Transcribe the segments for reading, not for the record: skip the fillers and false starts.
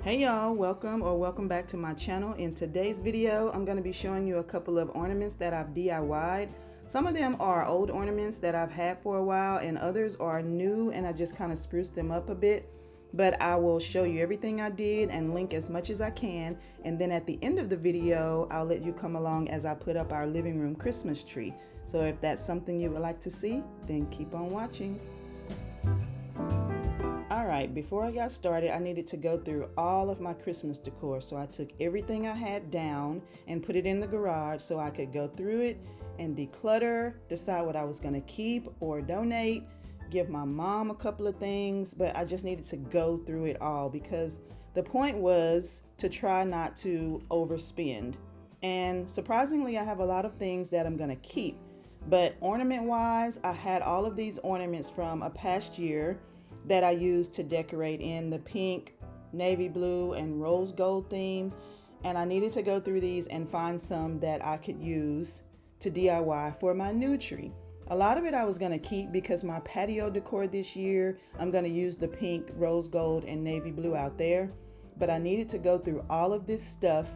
Hey y'all, welcome back to my channel. In today's video, I'm going to be showing you a couple of ornaments that I've DIY'd. Some of them are old ornaments that I've had for a while, and others are new and I just kind of spruced them up a bit. But I will show you everything I did and link as much as I can, and then at the end of the video I'll let you come along as I put up our living room Christmas tree. So if that's something you would like to see, then keep on watching. Alright, before I got started, I needed to go through all of my Christmas decor. So I took everything I had down and put it in the garage so I could go through it and declutter, decide what I was going to keep or donate, give my mom a couple of things, but I just needed to go through it all because the point was to try not to overspend. And surprisingly, I have a lot of things that I'm going to keep. But ornament wise, I had all of these ornaments from a past year that I used to decorate in the pink, navy blue, and rose gold theme. And I needed to go through these and find some that I could use to DIY for my new tree. A lot of it I was going to keep because my patio decor this year, I'm going to use the pink, rose gold, and navy blue out there. But I needed to go through all of this stuff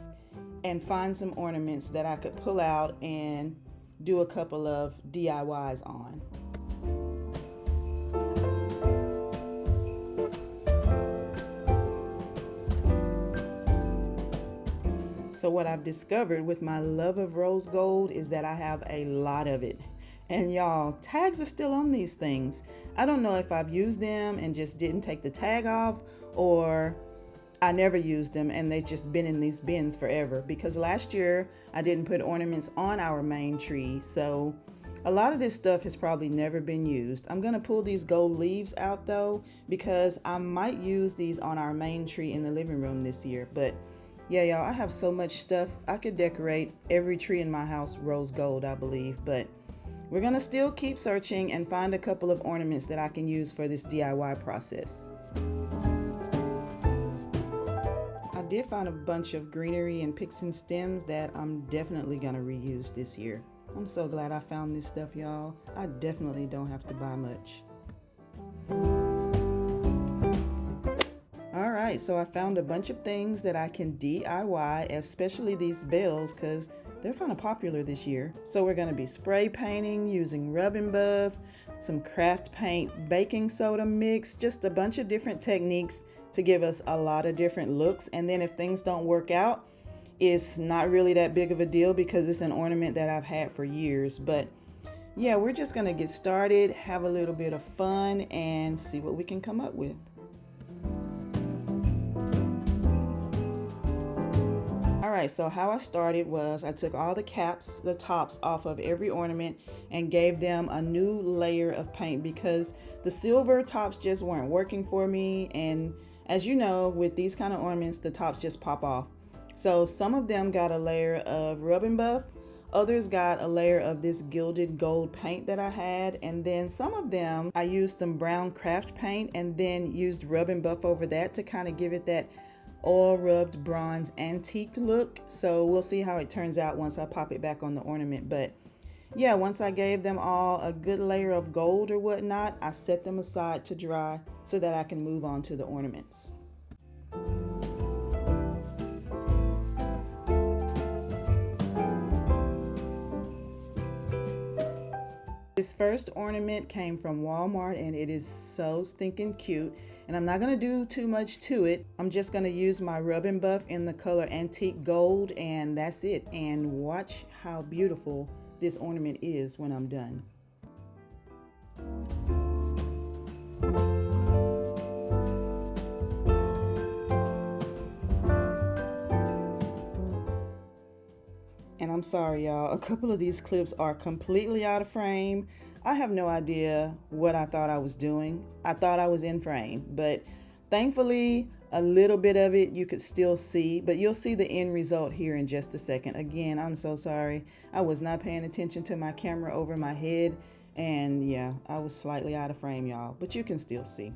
and find some ornaments that I could pull out and do a couple of DIYs on. So what I've discovered with my love of rose gold is that I have a lot of it. And y'all, tags are still on these things. I don't know if I've used them and just didn't take the tag off, or I never used them and they've just been in these bins forever, because last year I didn't put ornaments on our main tree. So a lot of this stuff has probably never been used. I'm gonna pull these gold leaves out though, because I might use these on our main tree in the living room this year. But yeah, y'all, I have so much stuff. I could decorate every tree in my house rose gold, I believe. But we're gonna still keep searching and find a couple of ornaments that I can use for this DIY process. I did find a bunch of greenery and picks and stems that I'm definitely gonna reuse this year. I'm so glad I found this stuff, y'all. I definitely don't have to buy much. Alright, so I found a bunch of things that I can DIY, especially these bells, because they're kind of popular this year. So we're going to be spray painting using rub and buff, some craft paint, baking soda mix, just a bunch of different techniques to give us a lot of different looks. And then if things don't work out, it's not really that big of a deal because it's an ornament that I've had for years. But yeah, we're just going to get started, have a little bit of fun, and see what we can come up with. Alright, so how I started was I took all the caps, the tops off of every ornament and gave them a new layer of paint because the silver tops just weren't working for me. And as you know, with these kind of ornaments, the tops just pop off. So some of them got a layer of rub and buff, others got a layer of this gilded gold paint that I had, and then some of them I used some brown craft paint and then used rub and buff over that to kind of give it that oil rubbed bronze antique look. So we'll see how it turns out once I pop it back on the ornament. But yeah, once I gave them all a good layer of gold or whatnot, I set them aside to dry so that I can move on to the ornaments. This first ornament came from Walmart and it is so stinking cute. And I'm not going to do too much to it. I'm just going to use my rub and buff in the color antique gold, and that's it. And watch how beautiful this ornament is when I'm done. And I'm sorry, y'all, a couple of these clips are completely out of frame. I have no idea what I thought I was doing. I thought I was in frame, but thankfully a little bit of it you could still see, but you'll see the end result here in just a second. Again, I'm so sorry. I was not paying attention to my camera over my head, and yeah, I was slightly out of frame, y'all, but you can still see.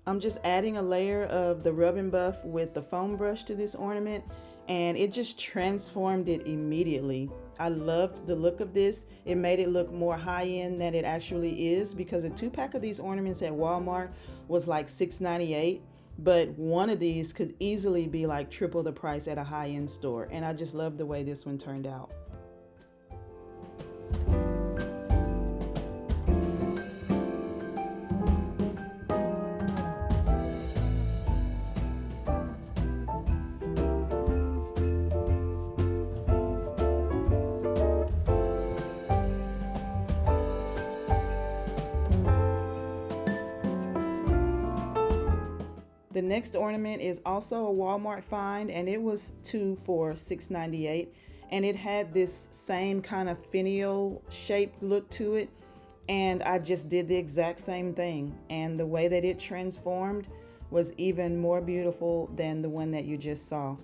I'm just adding a layer of the rub and buff with the foam brush to this ornament, and it just transformed it immediately. I loved the look of this. It made it look more high-end than it actually is, because a 2-pack of these ornaments at Walmart was like $6.98, but one of these could easily be like triple the price at a high-end store, and I just love the way this one turned out. The next ornament is also a Walmart find, and it was 2 for $6.98, and it had this same kind of finial shaped look to it, and I just did the exact same thing, and the way that it transformed was even more beautiful than the one that you just saw.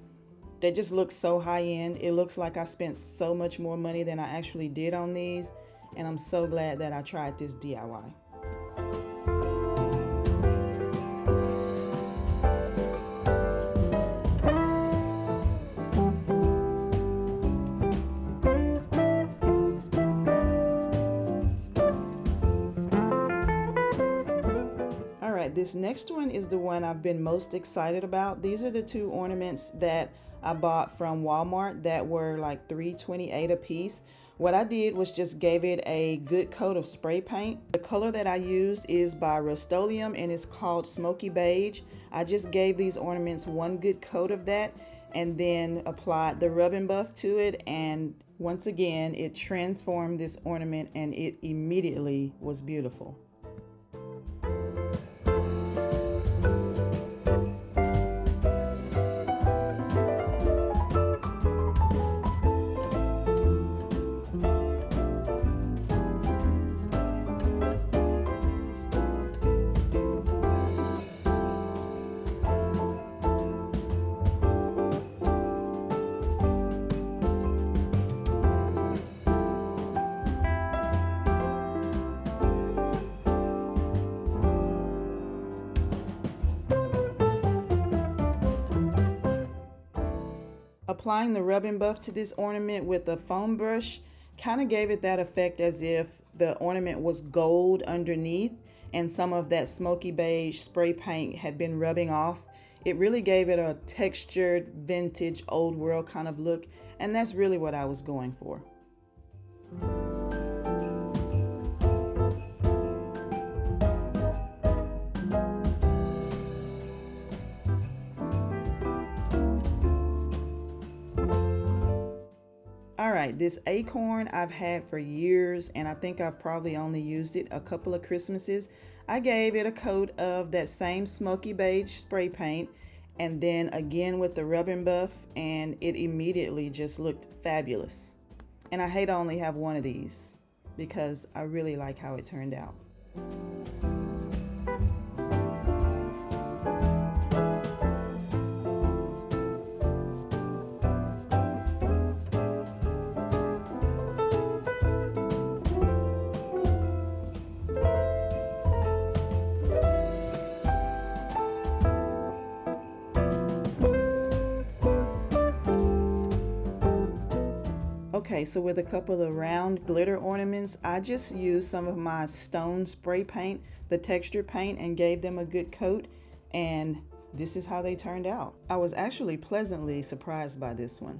They just look so high end. It looks like I spent so much more money than I actually did on these, and I'm so glad that I tried this DIY. This next one is the one I've been most excited about. These are the 2 ornaments that I bought from Walmart that were like $3.28 a piece. What I did was just gave it a good coat of spray paint. The color that I used is by Rust-oleum, and it's called Smokey Beige. I just gave these ornaments one good coat of that and then applied the rub and buff to it, and once again it transformed this ornament and it immediately was beautiful. Applying the rub and buff to this ornament with a foam brush kind of gave it that effect as if the ornament was gold underneath and some of that smoky beige spray paint had been rubbing off. It really gave it a textured, vintage, old world kind of look, and that's really what I was going for. Alright, this acorn I've had for years, and I think I've probably only used it a couple of Christmases. I gave it a coat of that same smoky beige spray paint, and then again with the rub and buff, and it immediately just looked fabulous. And I hate I only have one of these because I really like how it turned out. Okay, so with a couple of the round glitter ornaments, I just used some of my stone spray paint, the texture paint, and gave them a good coat, and this is how they turned out. I was actually pleasantly surprised by this one.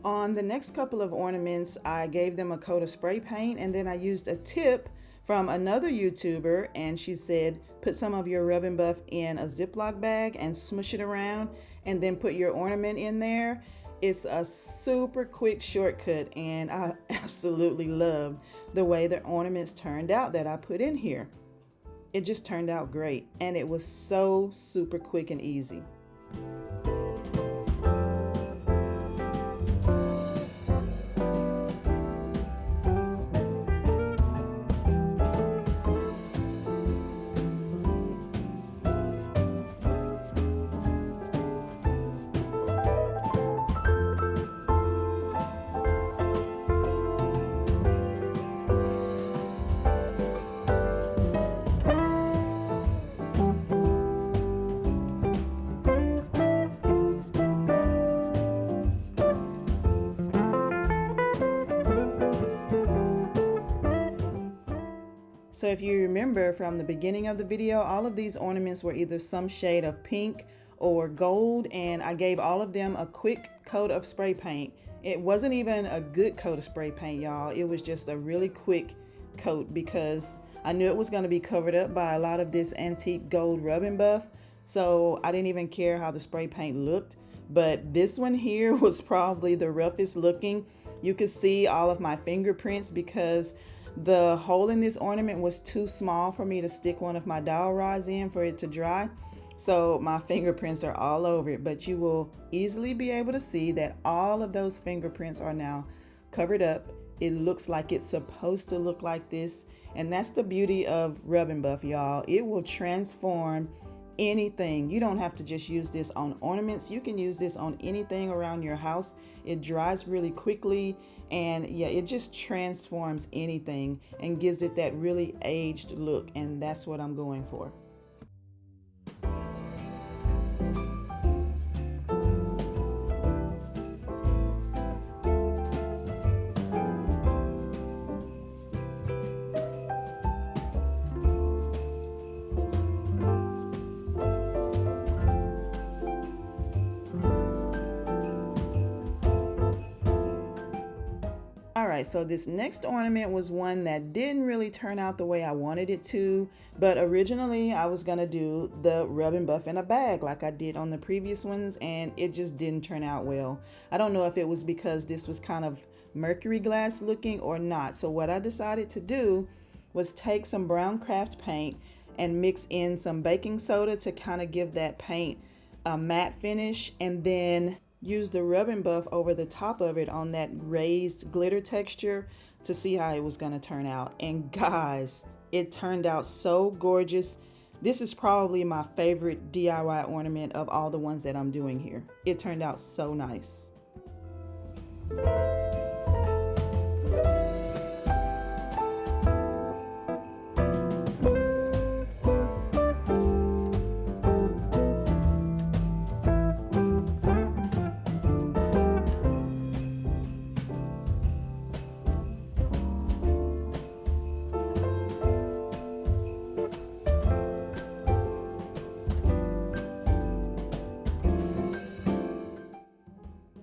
On the next couple of ornaments, I gave them a coat of spray paint, and then I used a tip from another YouTuber, and she said, put some of your rub and buff in a Ziploc bag and smush it around, and then put your ornament in there. It's a super quick shortcut, and I absolutely loved the way the ornaments turned out that I put in here. It just turned out great, and it was so super quick and easy. So if you remember from the beginning of the video, all of these ornaments were either some shade of pink or gold, and I gave all of them a quick coat of spray paint. It wasn't even a good coat of spray paint, y'all. It was just a really quick coat because I knew it was going to be covered up by a lot of this antique gold rub and buff. So I didn't even care how the spray paint looked. But this one here was probably the roughest looking. You could see all of my fingerprints because the hole in this ornament was too small for me to stick one of my dowel rods in for it to dry. So my fingerprints are all over it, but you will easily be able to see that all of those fingerprints are now covered up. It looks like it's supposed to look like this. And that's the beauty of rub and buff, y'all. It will transform anything. You don't have to just use this on ornaments. You can use this on anything around your house. It dries really quickly, and yeah, it just transforms anything and gives it that really aged look, and that's what I'm going for. Alright, so this next ornament was one that didn't really turn out the way I wanted it to, but originally I was going to do the rub and buff in a bag like I did on the previous ones, and it just didn't turn out well. I don't know if it was because this was kind of mercury glass looking or not. So what I decided to do was take some brown craft paint and mix in some baking soda to kind of give that paint a matte finish, and then use the rub and buff over the top of it on that raised glitter texture to see how it was going to turn out. And guys, it turned out so gorgeous. This is probably my favorite DIY ornament of all the ones that I'm doing here. It turned out so nice.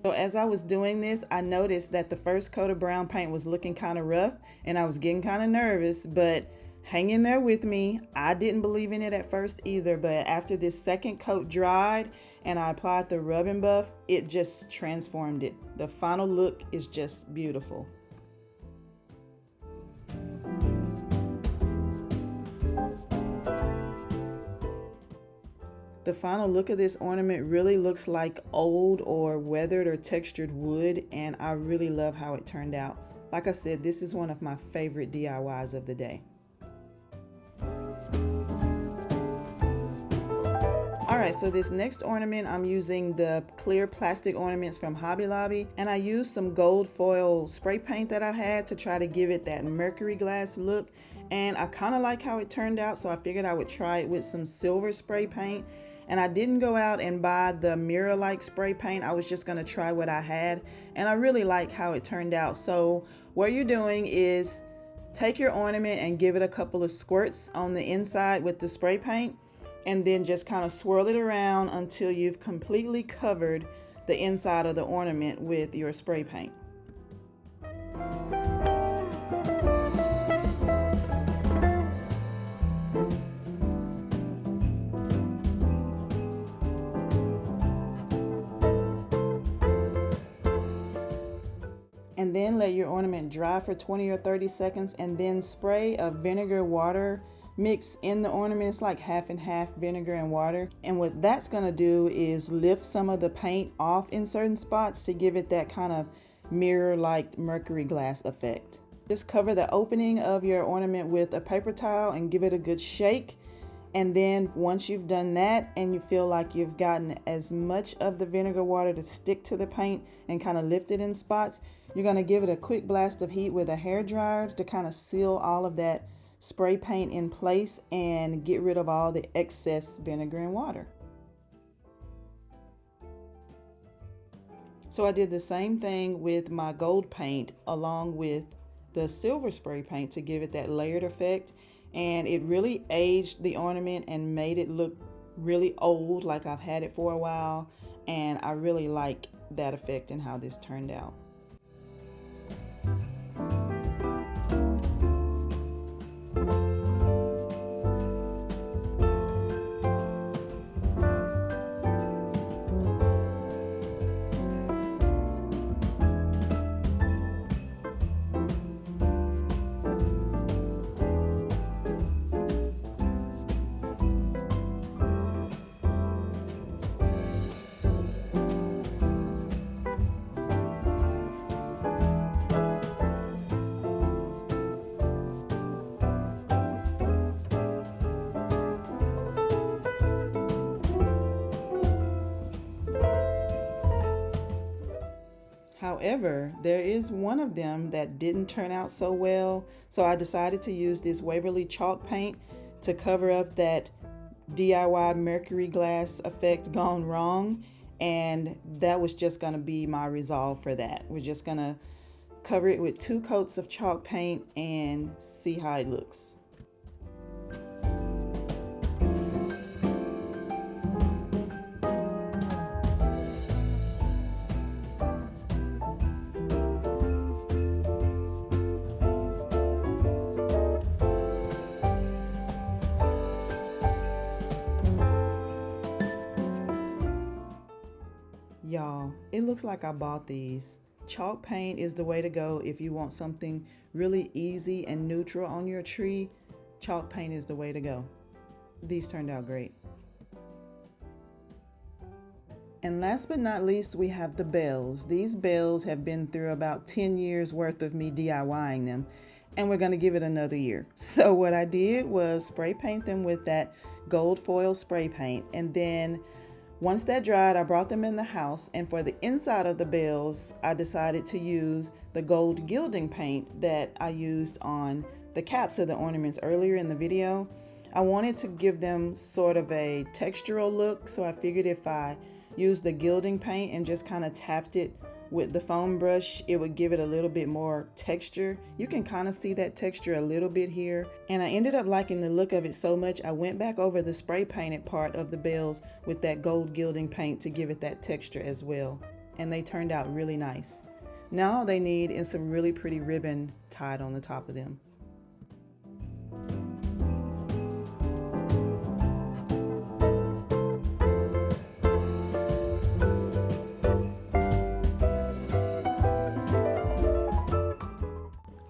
So as I was doing this, I noticed that the first coat of brown paint was looking kind of rough, and I was getting kind of nervous, but hang in there with me. I didn't believe in it at first either, but after this second coat dried and I applied the rub and buff, it just transformed it. The final look is just beautiful. The final look of this ornament really looks like old or weathered or textured wood, and I really love how it turned out. Like I said, this is one of my favorite DIYs of the day. Alright, so this next ornament, I'm using the clear plastic ornaments from Hobby Lobby, and I used some gold foil spray paint that I had to try to give it that mercury glass look, and I kind of like how it turned out, so I figured I would try it with some silver spray paint. And I didn't go out and buy the mirror-like spray paint. I was just going to try what I had, and I really like how it turned out. So what you're doing is take your ornament and give it a couple of squirts on the inside with the spray paint, and then just kind of swirl it around until you've completely covered the inside of the ornament with your spray paint. And then let your ornament dry for 20 or 30 seconds, and then spray a vinegar water mix in the ornament. It's like half and half vinegar and water. And what that's going to do is lift some of the paint off in certain spots to give it that kind of mirror-like mercury glass effect. Just cover the opening of your ornament with a paper towel and give it a good shake. And then once you've done that and you feel like you've gotten as much of the vinegar water to stick to the paint and kind of lift it in spots, you're going to give it a quick blast of heat with a hair dryer to kind of seal all of that spray paint in place and get rid of all the excess vinegar and water. So I did the same thing with my gold paint along with the silver spray paint to give it that layered effect. and it really aged the ornament and made it look really old, like I've had it for a while, and I really like that effect and how this turned out. However, there is one of them that didn't turn out so well, so I decided to use this Waverly chalk paint to cover up that DIY mercury glass effect gone wrong, and that was just going to be my resolve for that. We're just going to cover it with 2 coats of chalk paint and see how it looks. Y'all, it looks like I bought these. Chalk paint is the way to go if you want something really easy and neutral on your tree. Chalk paint is the way to go. These turned out great. And last but not least, we have the bells. These bells have been through about 10 years worth of me DIYing them, and we're gonna give it another year. So what I did was spray paint them with that gold foil spray paint, and then once that dried, I brought them in the house, and for the inside of the bells, I decided to use the gold gilding paint that I used on the caps of the ornaments earlier in the video. I wanted to give them sort of a textural look, so I figured if I used the gilding paint and just kind of tapped it with the foam brush, it would give it a little bit more texture. You can kind of see that texture a little bit here. And I ended up liking the look of it so much, I went back over the spray painted part of the bells with that gold gilding paint to give it that texture as well. And they turned out really nice. Now all they need is some really pretty ribbon tied on the top of them.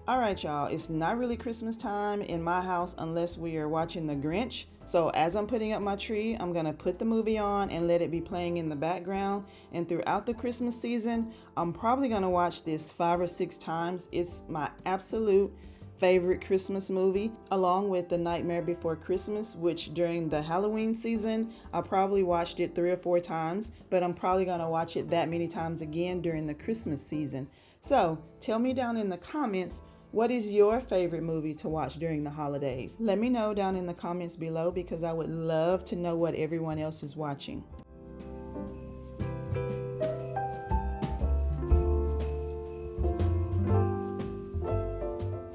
Alright y'all, it's not really Christmas time in my house unless we are watching The Grinch. So as I'm putting up my tree, I'm going to put the movie on and let it be playing in the background. And throughout the Christmas season, I'm probably going to watch this 5 or 6 times. It's my absolute favorite Christmas movie, along with The Nightmare Before Christmas, which during the Halloween season, I probably watched it 3 or 4 times, but I'm probably going to watch it that many times again during the Christmas season. So tell me down in the comments, what is your favorite movie to watch during the holidays? Let me know down in the comments below because I would love to know what everyone else is watching.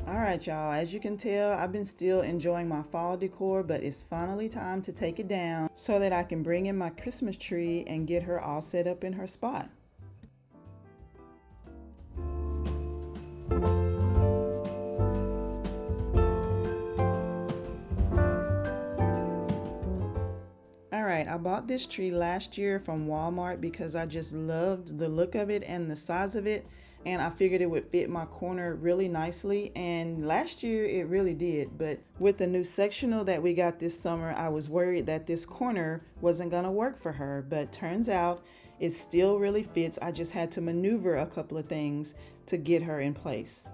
Alright y'all, as you can tell, I've been still enjoying my fall decor, but it's finally time to take it down so that I can bring in my Christmas tree and get her all set up in her spot. I bought this tree last year from Walmart because I just loved the look of it and the size of it, and I figured it would fit my corner really nicely, and last year it really did. But with the new sectional that we got this summer, I was worried that this corner wasn't gonna work for her, but turns out it still really fits. I just had to maneuver a couple of things to get her in place.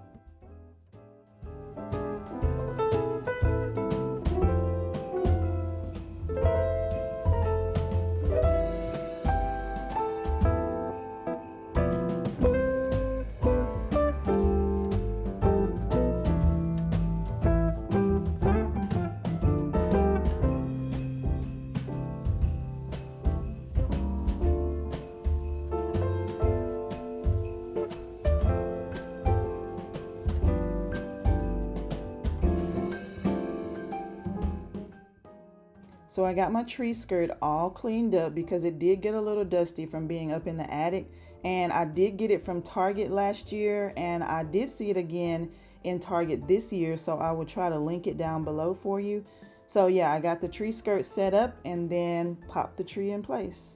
So I got my tree skirt all cleaned up because it did get a little dusty from being up in the attic. And I did get it from Target last year, and I did see it again in Target this year, so I will try to link it down below for you. So yeah, I got the tree skirt set up and then popped the tree in place.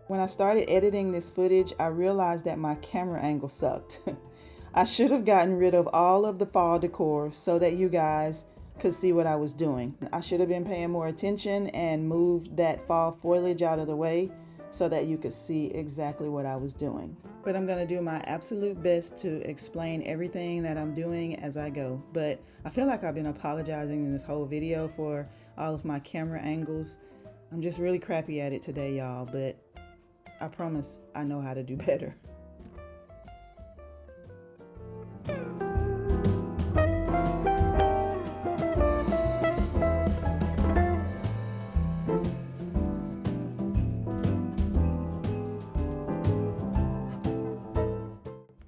When I started editing this footage, I realized that my camera angle sucked. I should have gotten rid of all of the fall decor so that you guys could see what I was doing. I should have been paying more attention and moved that fall foliage out of the way so that you could see exactly what I was doing. But I'm going to do my absolute best to explain everything that I'm doing as I go. But I feel like I've been apologizing in this whole video for all of my camera angles. I'm just really crappy at it today, y'all, but I promise I know how to do better.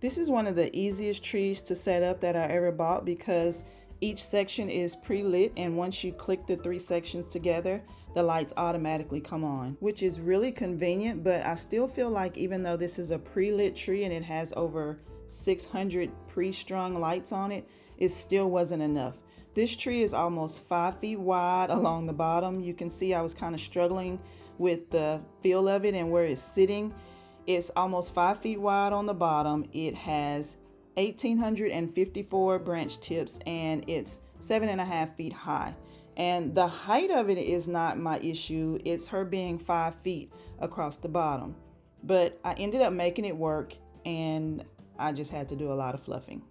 This is one of the easiest trees to set up that I ever bought because each section is pre-lit, and once you click the 3 sections together, the lights automatically come on, which is really convenient. But I still feel like even though this is a pre-lit tree and it has over 600 pre-strung lights on it, it still wasn't enough. This tree is almost 5 feet wide along the bottom. You can see I was kind of struggling with the feel of it and where it's sitting. It's almost 5 feet wide on the bottom. It has 1,854 branch tips and it's 7.5 feet high. And the height of it is not my issue. It's her being 5 feet across the bottom. But I ended up making it work, and I just had to do a lot of fluffing.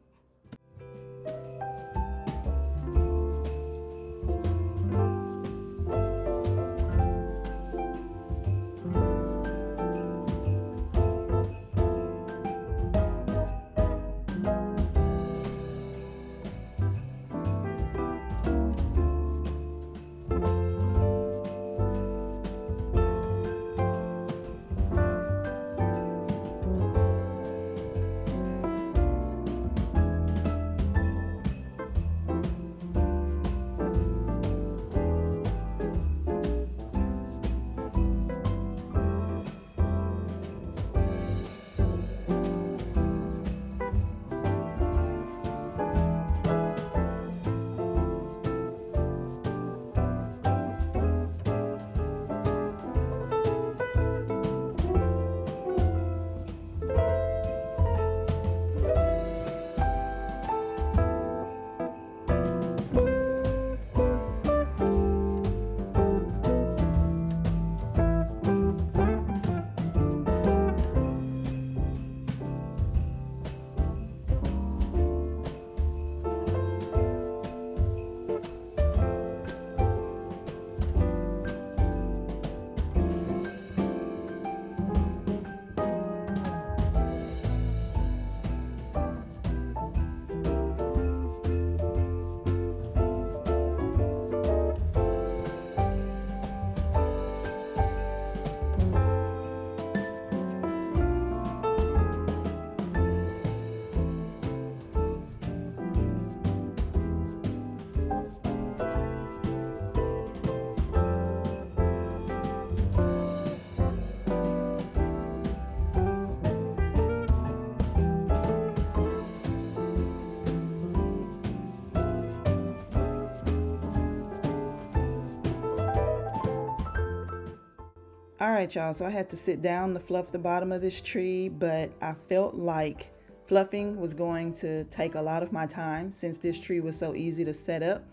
All right, y'all, so I had to sit down to fluff the bottom of this tree, but I felt like fluffing was going to take a lot of my time since this tree was so easy to set up.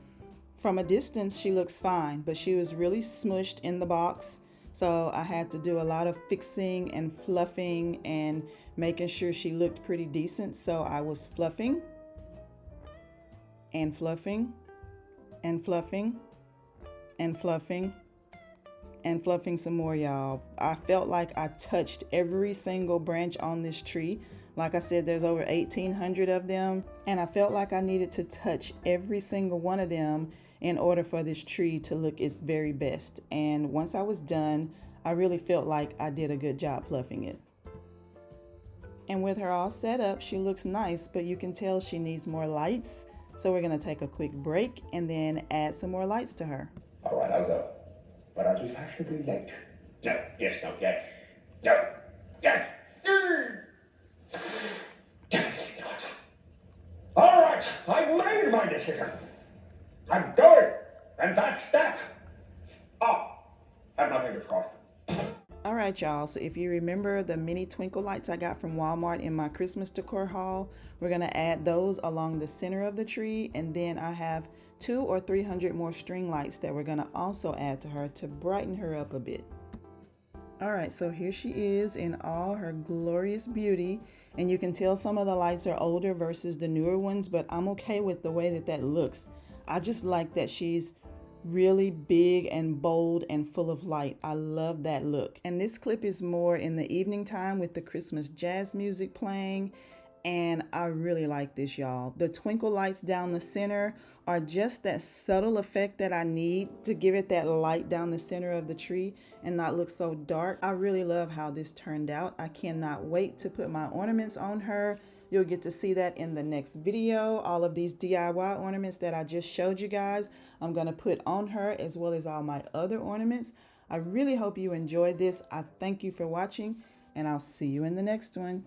From a distance, she looks fine, but she was really smushed in the box. So I had to do a lot of fixing and fluffing and making sure she looked pretty decent. So I was fluffing and fluffing and fluffing and fluffing and fluffing some more, y'all. I felt like I touched every single branch on this tree Like I said, there's over 1,800 of them, and I felt like I needed to touch every single one of them in order for this tree to look its very best. And once I was done, I really felt like I did a good job fluffing it. And with her all set up, she looks nice, but you can tell she needs more lights. So we're gonna take a quick break and then add some more lights to her. All right, I'll go. But I'll just have to be late. No, yes, no, yes. No, yes. Definitely not. All right, I've made my decision. I'm going, and that's that. Oh, have my fingers crossed. All right, y'all, so if you remember the mini twinkle lights I got from Walmart in my Christmas decor haul, we're gonna add those along the center of the tree, and then I have 200 or 300 more string lights that we're gonna also add to her to brighten her up a bit. All right, so here she is in all her glorious beauty, and you can tell some of the lights are older versus the newer ones, but I'm okay with the way that looks. I just like that she's really big and bold and full of light. I love that look. And this clip is more in the evening time with the Christmas jazz music playing, and I really like this, y'all. The twinkle lights down the center are just that subtle effect that I need to give it that light down the center of the tree and not look so dark. I really love how this turned out. I cannot wait to put my ornaments on her. You'll get to see that in the next video. All of these DIY ornaments that I just showed you guys, I'm gonna put on her, as well as all my other ornaments. I really hope you enjoyed this. I thank you for watching, and I'll see you in the next one.